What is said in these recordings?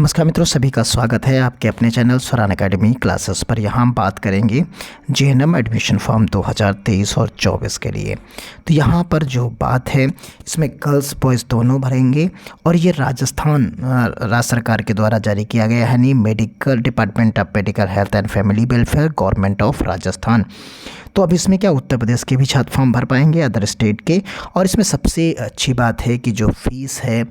नमस्कार मित्रों, सभी का स्वागत है आपके अपने चैनल स्वरान एकेडमी क्लासेस पर। यहाँ हम बात करेंगे जेएनएम एडमिशन फॉर्म 2023 और 24 के लिए। तो यहाँ पर जो बात है इसमें गर्ल्स बॉयज़ दोनों भरेंगे और ये राजस्थान राज्य सरकार के द्वारा जारी किया गया है, यानी medical department of medical health and family welfare, government of Rajasthan. तो अब इसमें क्या उत्तर प्रदेश के भी छात्र फॉर्म भर पाएंगे, अदर स्टेट के। और इसमें सबसे अच्छी बात है कि जो फ़ीस है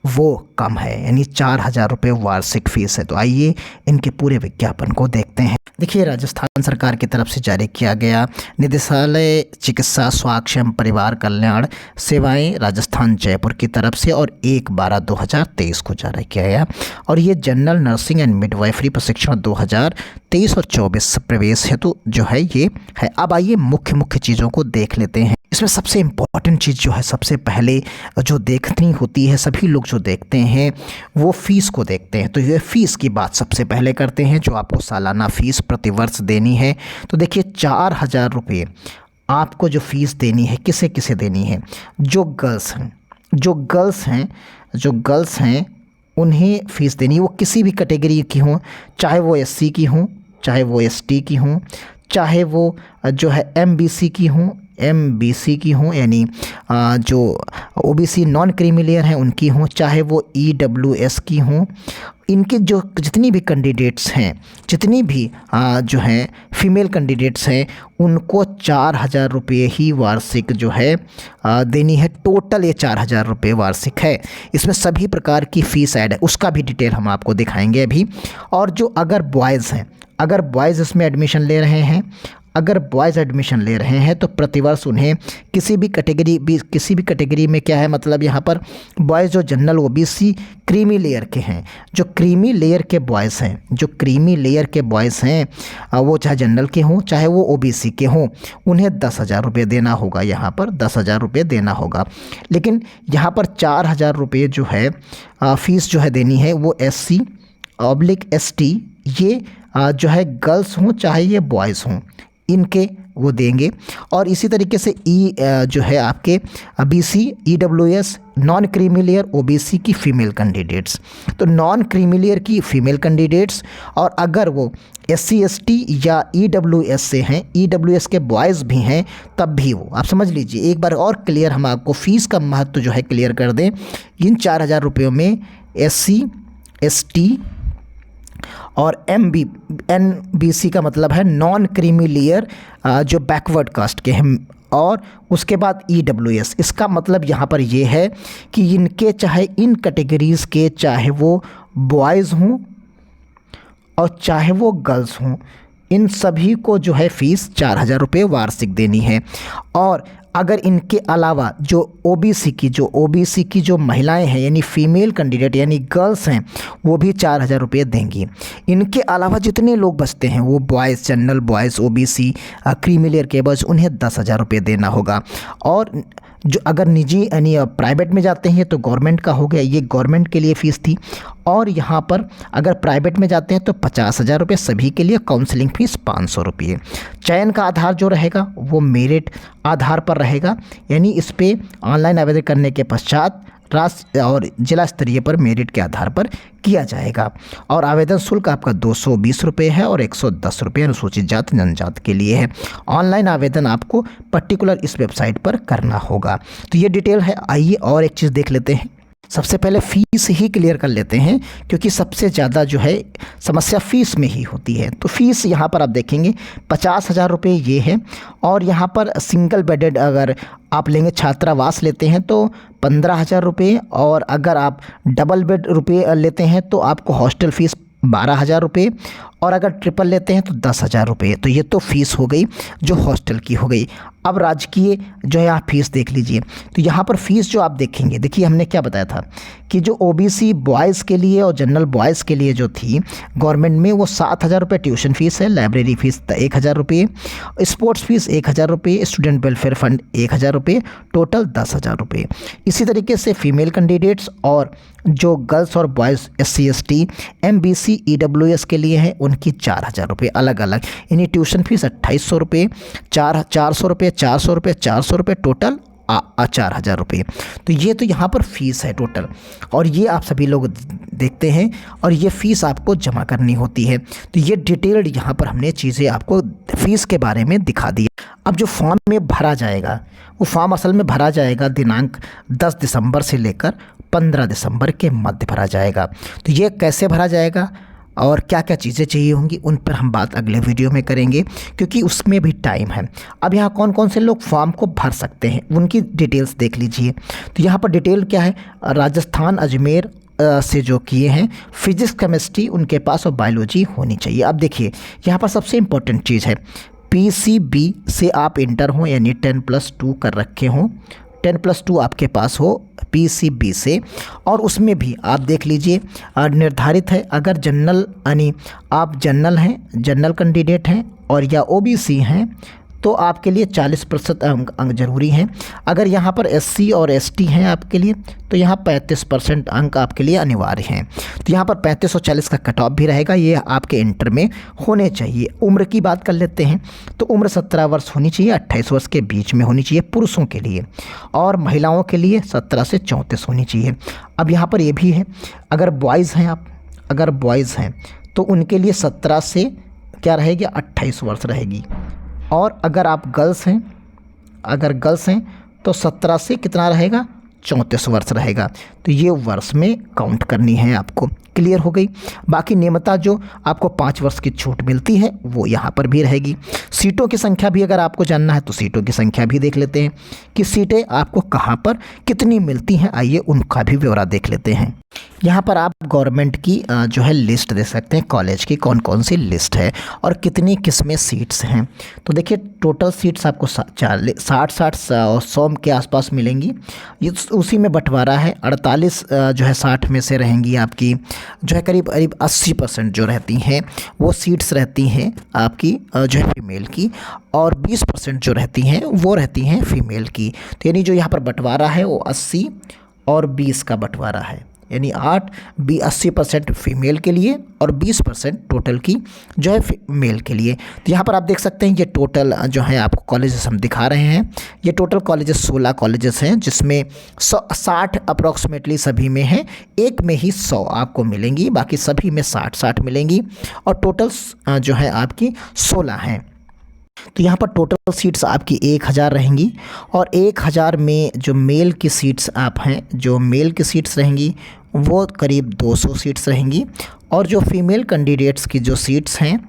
वो कम है, यानी 4,000 रुपये वार्षिक फ़ीस है। तो आइए इनके पूरे विज्ञापन को देखते हैं। देखिए, राजस्थान सरकार की तरफ से जारी किया गया निदेशालय चिकित्सा स्वास्थ्य एवं परिवार कल्याण सेवाएं राजस्थान जयपुर की तरफ से और 1/12/2023 को जारी किया गया। और ये जनरल नर्सिंग एंड मिडवाइफरी प्रशिक्षण 2023 और 24 प्रवेश हेतु जो है ये है। अब आइए मुख्य चीज़ों को देख लेते हैं। इसमें सबसे इम्पॉर्टेंट चीज़ जो है, सबसे पहले जो देखनी होती है, सभी लोग जो देखते हैं वो फ़ीस को देखते हैं। तो ये फ़ीस की बात सबसे पहले करते हैं, जो आपको सालाना फ़ीस प्रतिवर्ष देनी है। तो देखिए, 4,000 रुपये आपको जो फ़ीस देनी है, किसे किसे देनी है? जो गर्ल्स हैं उन्हें फ़ीस देनी है। वो किसी भी कैटेगरी की हों, चाहे वो एससी की हों, चाहे वो एसटी की हों, चाहे वो जो है एमबीसी की हों, यानी जो ओबीसी नॉन क्रीमी लेयर हैं उनकी हों, चाहे वो ईडब्ल्यूएस की हों। इनके जो जितनी भी कैंडिडेट्स हैं, जितनी भी जो हैं फीमेल कैंडिडेट्स हैं, उनको 4,000 रुपये ही वार्षिक जो है देनी है। टोटल ये 4,000 रुपये वार्षिक है। इसमें सभी प्रकार की फ़ीस ऐड है, उसका भी डिटेल हम आपको दिखाएंगे अभी। और जो अगर बॉयज़ इसमें एडमिशन ले रहे हैं, तो प्रतिवर्ष उन्हें किसी भी कैटेगरी में क्या है, मतलब यहाँ पर बॉयज़ जो जनरल ओबीसी क्रीमी लेयर के हैं, जो क्रीमी लेयर के बॉयज़ हैं, वो चाहे जनरल के हों चाहे वो ओबीसी के हों, उन्हें 10,000 रुपये देना होगा। यहाँ पर 10,000 रुपये देना होगा। लेकिन यहाँ पर 4,000 रुपये जो है फ़ीस जो है देनी है, वो SC/ST ये जो है गर्ल्स हों चाहे ये बॉयज़ हों, इनके वो देंगे। और इसी तरीके से जो है आपके BC EWS non creamy layer OBC की फ़ीमेल कैंडिडेट्स, तो नॉन क्रीमी लेयर की फ़ीमेल कैंडिडेट्स। और अगर वो SC/ST या EWS से हैं, EWS के बॉयज़ भी हैं, तब भी वो आप समझ लीजिए। एक बार और क्लियर हम आपको फ़ीस का महत्व जो है क्लियर कर दें। इन 4,000 रुपयों में SC/ST और NBC का मतलब है नॉन क्रीमी लेयर जो बैकवर्ड कास्ट के हैं, और उसके बाद EWS। इसका मतलब यहाँ पर ये है कि इनके चाहे इन कैटेगरीज़ के चाहे वो बॉयज़ हों और चाहे वो गर्ल्स हों, इन सभी को जो है फ़ीस 4,000 रुपये वार्षिक देनी है। और अगर इनके अलावा जो ओबीसी की जो महिलाएं हैं, यानी फ़ीमेल कैंडिडेट यानी गर्ल्स हैं, वो भी 4,000 रुपये देंगी। इनके अलावा जितने लोग बचते हैं, वो boys, general boys, OBC creamy layer के बॉयज़, उन्हें 10,000 रुपये देना होगा। और जो अगर निजी यानी प्राइवेट में जाते हैं तो गवर्नमेंट का हो गया, ये गवर्नमेंट के लिए फ़ीस थी। और यहाँ पर अगर प्राइवेट में जाते हैं तो 50,000 रुपये सभी के लिए, काउंसलिंग फ़ीस 500 रुपये। चयन का आधार जो रहेगा वो मेरिट आधार पर रहेगा, यानी इस पर ऑनलाइन आवेदन करने के पश्चात राष्ट्रीय और जिला स्तरीय पर मेरिट के आधार पर किया जाएगा। और आवेदन शुल्क आपका 220 रुपये है और 110 रुपये अनुसूचित जाति जनजाति के लिए है। ऑनलाइन आवेदन आपको पर्टिकुलर इस वेबसाइट पर करना होगा। तो ये डिटेल है। आइए और एक चीज़ देख लेते हैं। सबसे पहले फ़ीस ही क्लियर कर लेते हैं, क्योंकि सबसे ज़्यादा जो है समस्या फ़ीस में ही होती है। तो फ़ीस यहाँ पर आप देखेंगे 50,000 रुपये ये है। और यहाँ पर सिंगल बेडेड अगर आप लेंगे, छात्रावास लेते हैं तो 15,000 रुपये, और अगर आप डबल बेड रुपये लेते हैं तो आपको हॉस्टल फ़ीस 12,000 रुपये, और अगर ट्रिपल लेते हैं तो 10,000 रुपये। तो ये तो फ़ीस हो गई जो हॉस्टल की हो गई। अब राजकीय जो है आप फ़ीस देख लीजिए। तो यहाँ पर फ़ीस जो आप देखेंगे, देखिए हमने क्या बताया था कि जो ओबीसी बॉयज़ के लिए और जनरल बॉयज़ के लिए जो थी गवर्नमेंट में, वो 7,000 रुपये ट्यूशन फ़ीस है, लाइब्रेरी फ़ीस 1,000 रुपये, स्पोर्ट्स फ़ीस 1,000 रुपये, स्टूडेंट वेलफेयर फंड 1,000 रुपये, टोटल 10,000 रुपये। इसी तरीके से फ़ीमेल कैंडिडेट्स और जो गर्ल्स और बॉयज़ SC/ST MBC EWS के लिए हैं, उनकी 4,000 रुपये अलग अलग, यानी ट्यूशन फ़ीस 2,800 रुपये, 400 रुपये, 400 रुपये, 400 रुपये टोटल 4,000 रुपये। तो ये तो यहाँ पर फ़ीस है टोटल, और ये आप सभी लोग देखते हैं, और ये फ़ीस आपको जमा करनी होती है। तो ये डिटेल्ड यहाँ पर हमने चीज़ें आपको फ़ीस के बारे में दिखा दी। अब जो फॉर्म में भरा जाएगा, वो फॉर्म असल में भरा जाएगा दिनांक 10 दिसंबर से लेकर 15 दिसंबर के मध्य भरा जाएगा। तो ये कैसे भरा जाएगा और क्या क्या चीज़ें चाहिए होंगी, उन पर हम बात अगले वीडियो में करेंगे, क्योंकि उसमें भी टाइम है। अब यहाँ कौन कौन से लोग फॉर्म को भर सकते हैं उनकी डिटेल्स देख लीजिए। तो यहाँ पर डिटेल क्या है, राजस्थान अजमेर से जो किए हैं, फिजिक्स केमिस्ट्री उनके पास और बायोलॉजी होनी चाहिए। अब देखिए यहाँ पर सबसे इम्पोर्टेंट चीज़ है, PCB से आप इंटर हो, यानी 10+2 कर रखे हों, 10+2 आपके पास हो PCB से, और उसमें भी आप देख लीजिए निर्धारित है, अगर जनरल यानी आप जनरल हैं, जनरल कैंडिडेट हैं और या OBC हैं, तो आपके लिए 40% अंक ज़रूरी हैं। अगर यहाँ पर SC और ST हैं आपके लिए, तो यहाँ 35% अंक आपके लिए अनिवार्य हैं। तो यहाँ पर 35 और 40 का कट ऑफ भी रहेगा, ये आपके इंटर में होने चाहिए। उम्र की बात कर लेते हैं, तो उम्र 17 वर्ष होनी चाहिए, 28 वर्ष के बीच में होनी चाहिए पुरुषों के लिए, और महिलाओं के लिए 17 से 34 होनी चाहिए। अब यहाँ पर ये भी है, अगर बॉयज़ हैं आप, अगर बॉयज़ हैं तो उनके लिए 17 से क्या रहेगी, 28 वर्ष रहेगी। और अगर आप गर्ल्स हैं, अगर गर्ल्स हैं तो 17 से कितना रहेगा, 34 वर्ष रहेगा। तो ये वर्ष में काउंट करनी है आपको। क्लियर हो गई। बाकी नियमता जो आपको 5 वर्ष की छूट मिलती है वो यहाँ पर भी रहेगी। सीटों की संख्या भी अगर आपको जानना है तो सीटों की संख्या भी देख लेते हैं कि सीटें आपको कहाँ पर कितनी मिलती हैं। आइए उनका भी ब्यौरा देख लेते हैं। यहाँ पर आप गवर्नमेंट की जो है लिस्ट दे सकते हैं, कॉलेज की कौन कौन सी लिस्ट है और कितनी किस्में सीट्स हैं। तो देखिए टोटल सीट्स आपको 60 और 100 के आसपास मिलेंगी। ये उसी में बंटवारा है। 48 जो है 60 में से रहेंगी आपकी जो है करीब 80% जो रहती हैं वो सीट्स रहती हैं आपकी जो है फीमेल की, और 20% जो रहती हैं वो रहती हैं फीमेल की। तो यानी जो यहाँ पर बंटवारा है वो 80 और 20 का बंटवारा है, यानी 80% फीमेल के लिए और 20% टोटल की जो है मेल के लिए। तो यहाँ पर आप देख सकते हैं ये टोटल जो है आपको कॉलेजेस हम दिखा रहे हैं। ये टोटल कॉलेजेस 16 कॉलेजेस हैं, जिसमें 60 अप्रॉक्सीमेटली सभी में हैं, एक में ही 100 आपको मिलेंगी, बाकी सभी में 60 मिलेंगी, और टोटल जो है आपकी 16 हैं। तो यहाँ पर टोटल सीट्स आपकी 1000 रहेंगी, और 1000 में जो मेल की सीट्स आप हैं, जो मेल की सीट्स रहेंगी वो करीब 200 सीट्स रहेंगी, और जो फीमेल कैंडिडेट्स की जो सीट्स हैं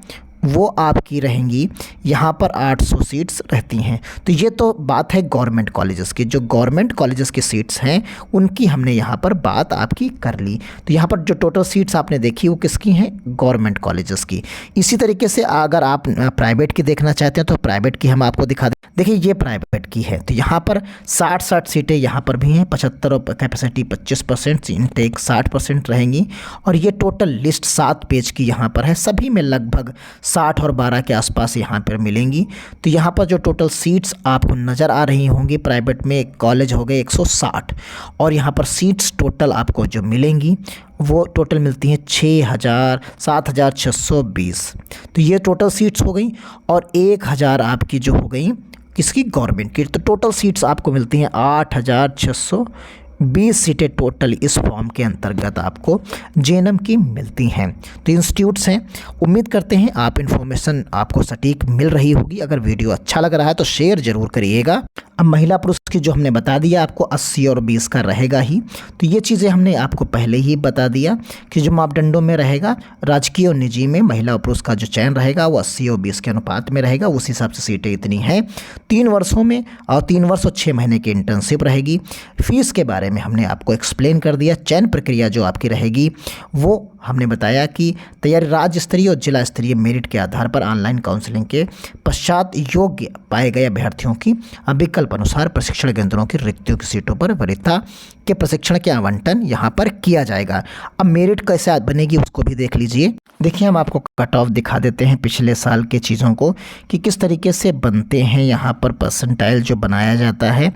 वो आपकी रहेंगी यहाँ पर 800 सीट्स रहती हैं। तो ये तो बात है गवर्नमेंट कॉलेजेस की। जो गवर्नमेंट कॉलेजेस की सीट्स हैं उनकी हमने यहाँ पर बात आपकी कर ली। तो यहाँ पर जो टोटल सीट्स आपने देखी वो किसकी हैं, गवर्नमेंट कॉलेजेस की। इसी तरीके से अगर आप प्राइवेट की देखना चाहते हैं तो प्राइवेट की हम आपको दिखा दें। देखिए ये प्राइवेट की है, तो यहाँ पर 60 सीटें यहाँ पर भी हैं, 75 और कैपेसिटी 25%, इनटेक 60% रहेंगी, और ये टोटल लिस्ट 7 पेज की यहाँ पर है। सभी में लगभग 60 और 12 के आसपास यहाँ पर मिलेंगी। तो यहाँ पर जो टोटल सीट्स आपको नज़र आ रही होंगी, प्राइवेट में कॉलेज हो गए 160, और यहाँ पर सीट्स टोटल आपको जो मिलेंगी वो टोटल मिलती हैं 7620। तो ये टोटल सीट्स हो गई, और 1000 आपकी जो हो गई किसकी, गवर्नमेंट की। तो टोटल सीट्स आपको मिलती हैं 8620 सीटें टोटल इस फॉर्म के अंतर्गत आपको JNM की मिलती हैं। तो इंस्टीट्यूट्स हैं। उम्मीद करते हैं आप इन्फॉर्मेशन आपको सटीक मिल रही होगी। अगर वीडियो अच्छा लग रहा है तो शेयर ज़रूर करिएगा। अब महिला पुरुष की जो हमने बता दिया आपको 80 और 20 का रहेगा ही। तो ये चीज़ें हमने आपको पहले ही बता दिया कि जो मापदंडों में रहेगा, राजकीय और निजी में महिला और पुरुष का जो चयन रहेगा वो 80 और 20 के अनुपात में रहेगा। उस हिसाब से सीटें इतनी हैं 3 वर्षों में, और 3 वर्ष और 6 महीने की इंटर्नशिप रहेगी। फीस के बारे में हमने आपको एक्सप्लेन कर दिया। चयन प्रक्रिया जो आपकी रहेगी वो हमने बताया कि तैयारी राज्य स्तरीय और जिला स्तरीय मेरिट के आधार पर ऑनलाइन काउंसलिंग के पश्चात योग्य पाए गए अभ्यर्थियों की विकल्प अनुसार प्रशिक्षण केंद्रों की रिक्तियों की सीटों पर वरीयता के प्रशिक्षण के आवंटन यहाँ पर किया जाएगा। अब मेरिट कैसे बनेगी उसको भी देख लीजिए। देखिए हम आपको कट ऑफ दिखा देते हैं पिछले साल के चीज़ों को कि किस तरीके से बनते हैं। यहाँ पर परसेंटाइल जो बनाया जाता है,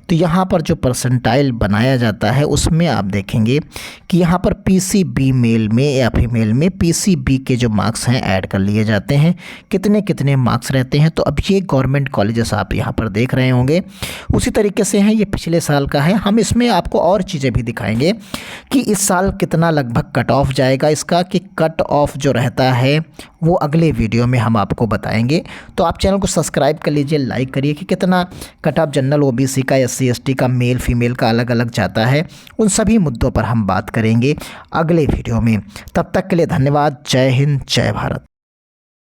तो यहाँ पर जो परसेंटाइल बनाया बनाया जाता है उसमें आप देखेंगे कि यहाँ पर पीसीबी मेल में या फीमेल में पीसीबी के जो मार्क्स हैं ऐड कर लिए जाते हैं, कितने कितने मार्क्स रहते हैं। तो अब ये गवर्नमेंट कॉलेजेस आप यहाँ पर देख रहे होंगे उसी तरीके से हैं, ये पिछले साल का है। हम इसमें आपको और चीज़ें भी दिखाएंगे कि इस साल कितना लगभग कट ऑफ जाएगा इसका, कि कट ऑफ जो रहता है वो अगले वीडियो में हम आपको बताएंगे। तो आप चैनल को सब्सक्राइब कर लीजिए, लाइक करिए कि कितना कट ऑफ जनरल ओबीसी का, एससी एसटी का, मेल फीमेल का अलग अलग जाता है। उन सभी मुद्दों पर हम बात करेंगे अगले वीडियो में। तब तक के लिए धन्यवाद। जय हिंद, जय भारत।